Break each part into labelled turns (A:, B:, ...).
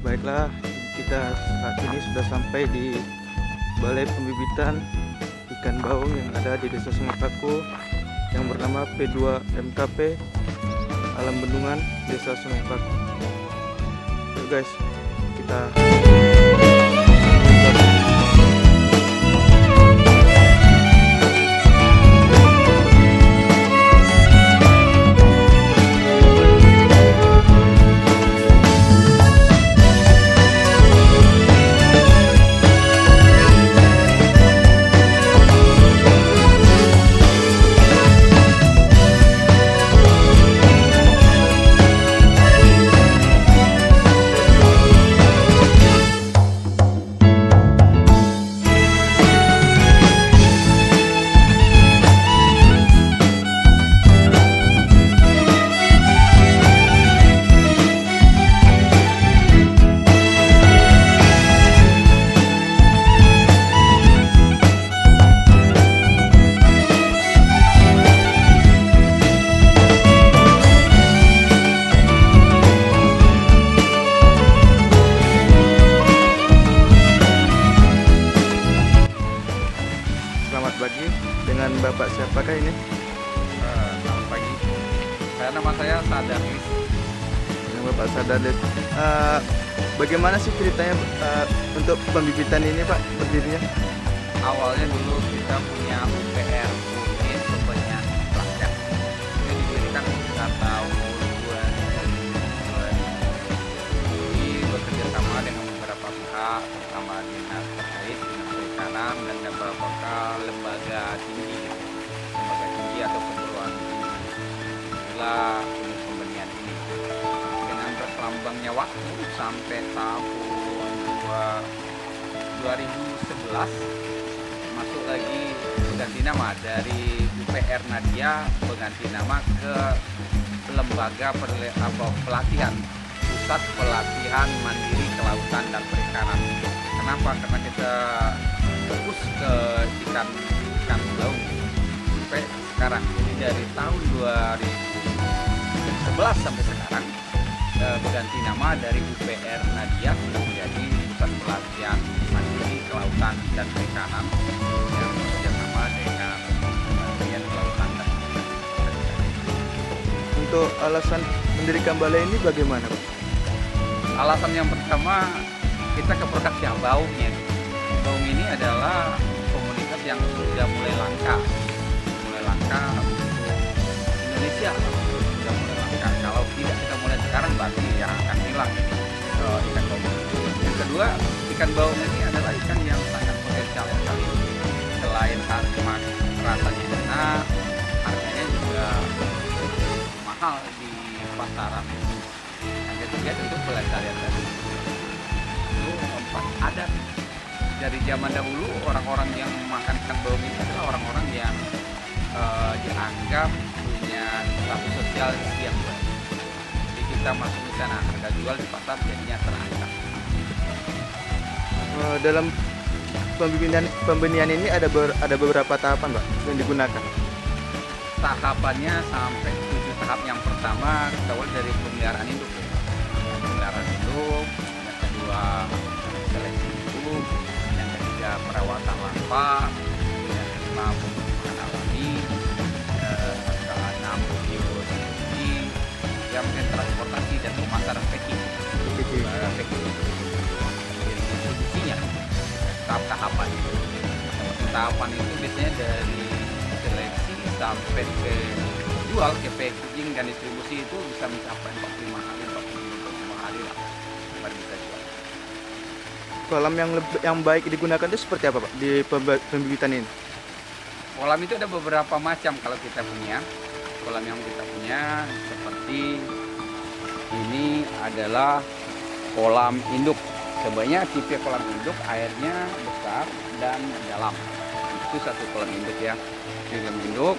A: Baiklah, kita saat ini sudah sampai di Balai Pembibitan Ikan Baung yang ada di Desa Sungai Paku yang bernama P2 MKP Alam Bendungan Desa Sungai Paku. Yuk guys, kita pagi dengan Bapak siapakah ini?
B: Selamat pagi. Nama saya Sadarlis.
A: Dengan Bapak Sadarlis. Bagaimana sih ceritanya untuk pembibitan ini Pak berdirinya?
B: Awalnya dulu kita punya UPR, unit sebanyak pelajar. Ini didirikan sekitar tahun 2000. Ini bekerja sama dengan beberapa pihak, terutama dinas terkait, dinas perikanan dan beberapa lembaga tinggi, atau perguruan tinggi. Itulah unit pembenihan ini. Dengan berkelambangnya waktu sampai tahun 2011 masuk lagi berganti nama dari UPR Nadia berganti nama ke lembaga pelatihan Pusat Pelatihan Mandiri Kelautan dan Perikanan. Kenapa? Karena kita fokus ke ikan baung sampai sekarang. Jadi dari tahun 2011 sampai sekarang berganti nama dari UPR Nadia menjadi Pusat Pelatihan Mandiri Kelautan dan Perikanan yang bekerjasama dengan Kementerian Kelautan dan Perikanan.
A: Untuk alasan mendirikan balai ini bagaimana Pak?
B: Alasan yang pertama, kita ke produk baungnya. Baung ini adalah komunitas yang sudah mulai langka untuk Indonesia, sudah mulai langka. Kalau tidak kita mulai sekarang berarti ya akan hilang ikan baung. Yang kedua, ikan baung ini adalah ikan yang sangat potensial sekali. Selain rasanya enak, harganya juga mahal di pasaran. Yang ketiga tentu pelestarian tadi. Itu empat adat. Dari zaman dahulu orang-orang yang makan ikan baung ini adalah orang-orang yang dianggap punya status sosial yang baik. Jadi kita masuk di sana, harga jual di pasar jadinya terancam.
A: Dalam pembenihan ini ada beberapa tahapan Pak yang digunakan.
B: Tahapannya sampai 7 tahap. Yang pertama kita awal dari pemeliharaan induk. Pemeliharaan induk, yang kedua seleksi induk, yang ketiga perawatan larva, yang kelima pembukaan alami, keenam biosecurity, yang mungkin transportasi dan pemasaran packing. Distribusinya tahapan itu. Tahapan itu biasanya dari seleksi sampai ke jual ke packaging dan distribusi itu bisa mencapai 45 hari, 45 hari lah baru bisa jual.
A: Kolam yang baik digunakan itu seperti apa Pak di pembibitan ini?
B: Kolam itu ada beberapa macam kalau kita punya. Kolam yang kita punya seperti ini adalah kolam induk. Sebenarnya tipe kolam induk airnya besar dan dalam. Itu satu kolam induk ya. Kolam induk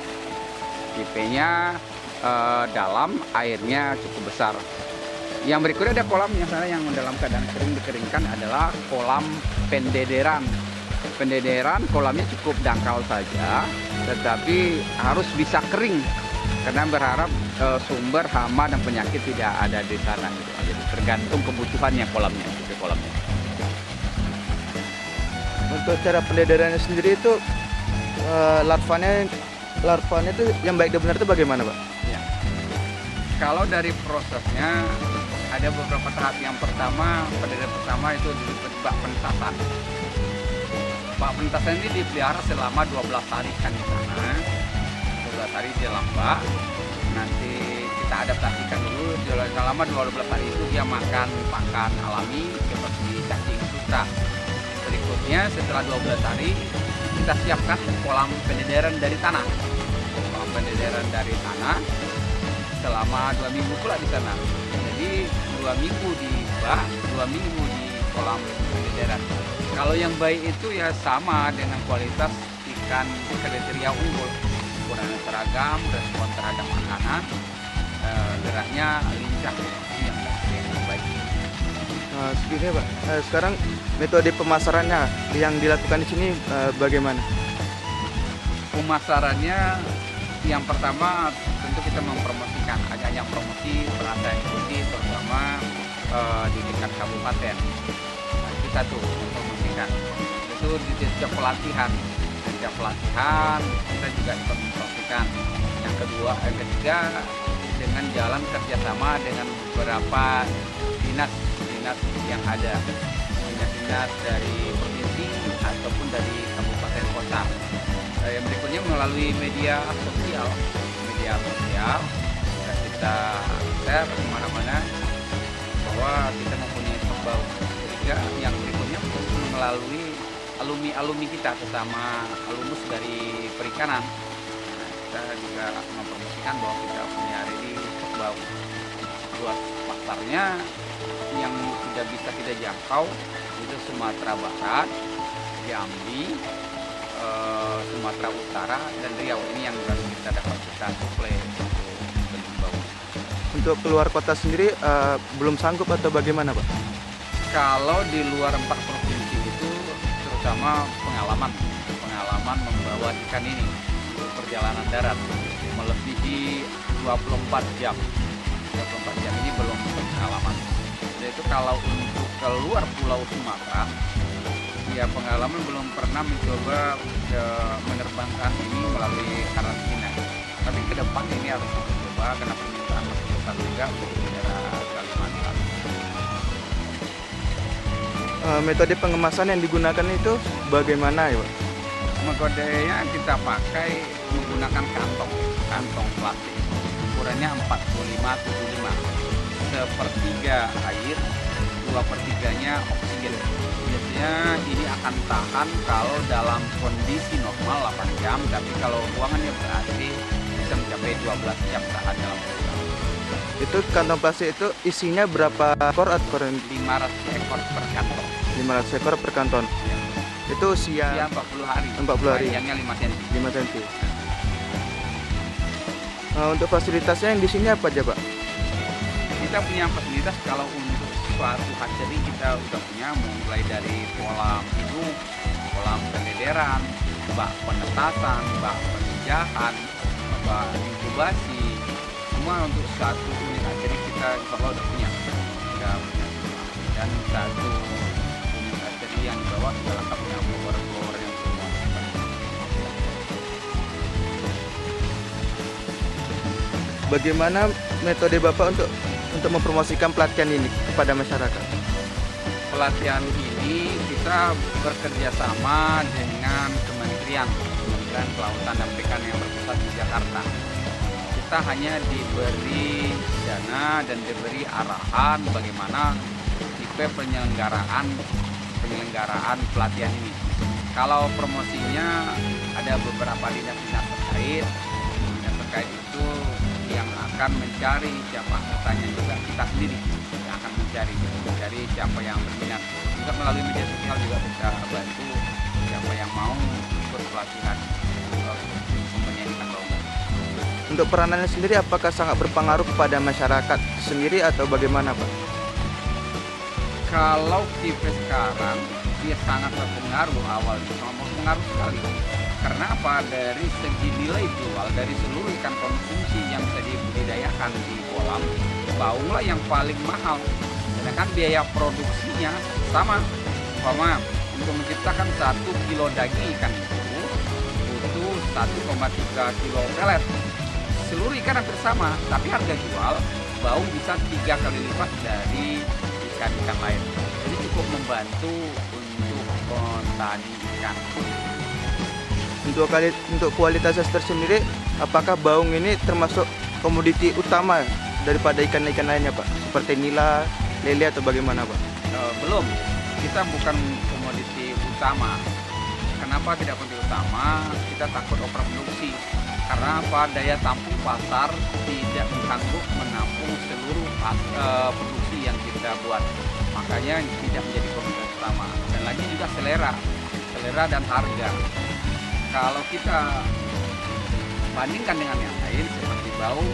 B: tipenya dalam, airnya cukup besar. Yang berikutnya ada kolam yang sana yang dalam keadaan kering dikeringkan adalah kolam pendederan. Pendederan kolamnya cukup dangkal saja, tetapi harus bisa kering karena berharap sumber hama dan penyakit tidak ada di sana gitu. tergantung kebutuhannya kolamnya, tipe kolamnya.
A: Untuk cara pendedarannya sendiri itu larvanya itu yang baik dan benar itu bagaimana, Pak?
B: Ya. Kalau dari prosesnya ada beberapa tahap. Yang pertama, pendedaran pertama itu di bak penetasan. Bak penetasan ini dipelihara selama 12 hari kan di sana. 12 hari di dalam bak. Nanti kita adaptasikan dulu selama 12 hari itu dia makan pakan alami seperti cacing sutra. Berikutnya setelah 12 hari kita siapkan kolam pendedaran dari tanah. Kolam pendedaran dari tanah selama 2 minggu pula di sana. Jadi 2 minggu di bak, 2 minggu di kolam pendedaran. Kalau yang baik itu ya sama dengan kualitas ikan kriteria unggul. Ukurannya seragam, respon terhadap makanan, geraknya lincah, yang baik.
A: Segini, Pak. Sekarang metode pemasarannya yang dilakukan di sini bagaimana?
B: Pemasarannya yang pertama tentu kita mempromosikan, ada yang promosi berada ikuti terutama di tingkat kabupaten. Nah, kita tuh mempromosikan itu di setiap pelatihan. Setiap pelatihan kita juga mempromosikan. Yang ketiga dengan jalan kerjasama dengan beberapa dinas yang ada, dinas dari provinsi ataupun dari kabupaten kota. Yang berikutnya melalui media sosial dan kita share kemana-mana bahwa kita mempunyai stok bau. Ketiga, yang berikutnya melalui alumni kita bersama alumnus dari perikanan. Nah, kita juga mempromosikan bahwa kita punya ready stok bau. Luas pasarnya yang tidak bisa kita jangkau itu Sumatera Barat, Jambi, Sumatera Utara dan Riau. Ini yang baru kita dapat kita suplai untuk bau.
A: Untuk keluar kota sendiri belum sanggup atau bagaimana, Pak?
B: Kalau di luar 4 provinsi itu terutama pengalaman membawa ikan ini untuk perjalanan darat melebihi 24 jam. 24 jam ini belum pengalaman. Jadi itu kalau untuk keluar Pulau Sumatera, ya pengalaman belum pernah mencoba menerbangkan ini melalui karantina. Tapi ke depan ini harus kita coba karena permintaan masih besar juga untuk daerah Kalimantan.
A: Metode pengemasan yang digunakan itu bagaimana, ya, Pak?
B: Metodenya kita pakai menggunakan kantong plastik. Ukurannya 45-75. Sepertiga air, 2/3-nya oksigen. Biasanya ini akan tahan kalau dalam kondisi normal 8 jam, tapi kalau buangannya berarti bisa mencapai 12 jam tahan dalam ruangan.
A: Itu kantong plastik itu isinya berapa ekor atau
B: 500 ekor per kantong.
A: 500 ekor per kantong.
B: Ya.
A: Itu usia
B: 40 hari.
A: 40 hari.
B: Panjangnya 5 cm.
A: 5 cm. Untuk fasilitasnya yang di sini apa aja, Pak?
B: Kita punya fasilitas kalau untuk suatu hatchery kita sudah punya mulai dari kolam hidup, kolam pendederan, bak penetasan, bak pemijahan, bak inkubasi, semua untuk satu unit hatchery kita insya udah punya. Dan satu unit hatchery yang di bawah sudah lengkap dengan blower yang semua.
A: Bagaimana metode Bapak untuk mempromosikan pelatihan ini kepada masyarakat?
B: Pelatihan ini kita bekerja sama dengan Kementerian Kelautan dan Perikanan yang berpusat di Jakarta. Kita hanya diberi dana dan diberi arahan bagaimana tipe penyelenggaraan pelatihan ini. Kalau promosinya ada beberapa dinas-dinas terkait. Dinas terkait itu yang akan mencari siapa pesertanya juga kita sendiri yang akan mencari siapa yang berminat. Juga melalui media sosial juga bisa bantu siapa yang mau ikut pelatihan mempunyai ikan bau.
A: Untuk peranannya sendiri apakah sangat berpengaruh kepada masyarakat sendiri atau bagaimana, Pak?
B: Kalau tipe sekarang dia sangat berpengaruh awalnya, sangat berpengaruh sekali. Karena apa? Dari segi nilai jual dari seluruh ikan konsumsi yang bisa dibudidayakan di kolam, baunglah yang paling mahal. Sedangkan biaya produksinya sama. Umpama untuk menciptakan 1 kilo daging ikan itu butuh 1,3 kilo pelet. Seluruh ikan hampir sama, tapi harga jual baung bisa 3 kali lipat dari ikan-ikan lain. Jadi cukup membantu untuk petani ikan.
A: Untuk kualitasnya tersendiri, apakah baung ini termasuk komoditi utama daripada ikan-ikan lainnya, Pak? Seperti nila, lele atau bagaimana, Pak?
B: Belum, kita bukan komoditi utama. Kenapa tidak komoditi utama? Kita takut overproduksi. Karena apa? Daya tampung pasar tidak sanggup menampung seluruh produksi yang kita buat. Makanya tidak menjadi komoditas utama. Dan lagi juga selera dan harga. Kalau kita bandingkan dengan yang lain seperti baung,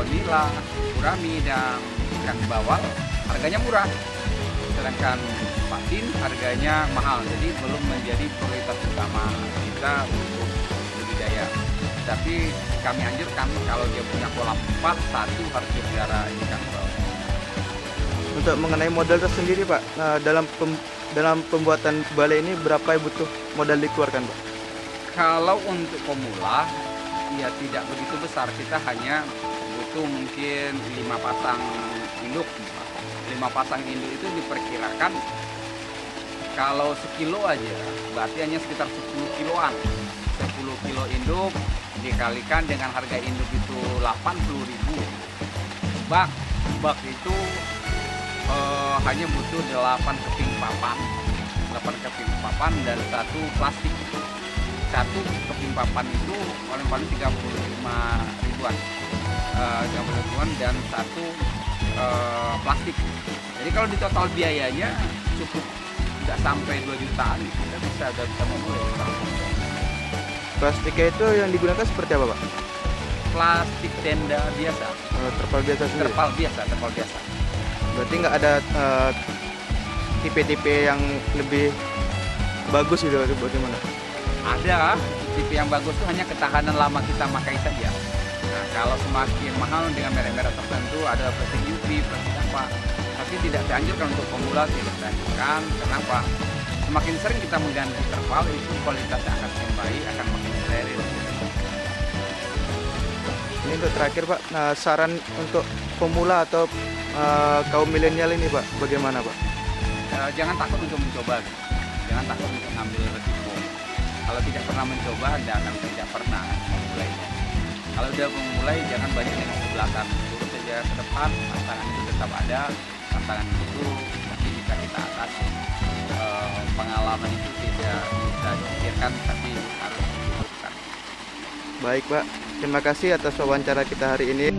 B: nila, gurami, dan ikan bawal, harganya murah. Sedangkan patin harganya mahal, jadi belum menjadi prioritas utama kita untuk budidaya. Tapi kami anjurkan kalau dia punya kolam 4, 1 harus dipelihara ikan baung.
A: Untuk mengenai modal tersendiri, Pak, dalam pembuatan balai ini berapa yang butuh modal dikeluarkan, Pak?
B: Kalau untuk pemula, ya tidak begitu besar. Kita hanya butuh mungkin 5 pasang induk. 5 pasang induk itu diperkirakan kalau sekilo aja, berarti hanya sekitar 10 kiloan. 10 kilo induk dikalikan dengan harga induk itu 80.000. Bak itu hanya butuh 8 keping papan dan 1 plastik. 1 keping papan itu paling 35 ribuan, dan 1 plastik. Jadi kalau di total biayanya cukup nggak sampai 2 jutaan, kita bisa memulai.
A: Plastiknya itu yang digunakan seperti apa, Pak?
B: Plastik tenda biasa.
A: Terpal biasa sendiri?
B: Terpal biasa.
A: Berarti nggak ada tipe-tipe yang lebih bagus gitu, bagaimana?
B: Ada tipe yang bagus itu hanya ketahanan lama kita pakai saja. Nah, kalau semakin mahal dengan merek-merek tertentu ada plastik UV, plastik apa, tapi tidak dianjurkan untuk pemula, tidak dianjurkan. Kenapa? Semakin sering kita mengganti terpal, itu kualitasnya akan semakin baik, akan makin steril.
A: Ini untuk terakhir, Pak, saran untuk pemula atau kaum milenial ini, Pak, bagaimana, Pak?
B: Jangan takut untuk mencoba, jangan takut untuk ngambil resiko. Kalau tidak pernah mencoba, tidak pernah memulainya. Kalau sudah memulai, jangan banyak nengok ke belakang, terus saja ke depan. Tantangan itu tetap ada, tantangan itu pasti bisa kita atasi. Pengalaman itu tidak bisa dipikirkan, tapi harus dilakukan.
A: Baik, Pak, terima kasih atas wawancara kita hari ini.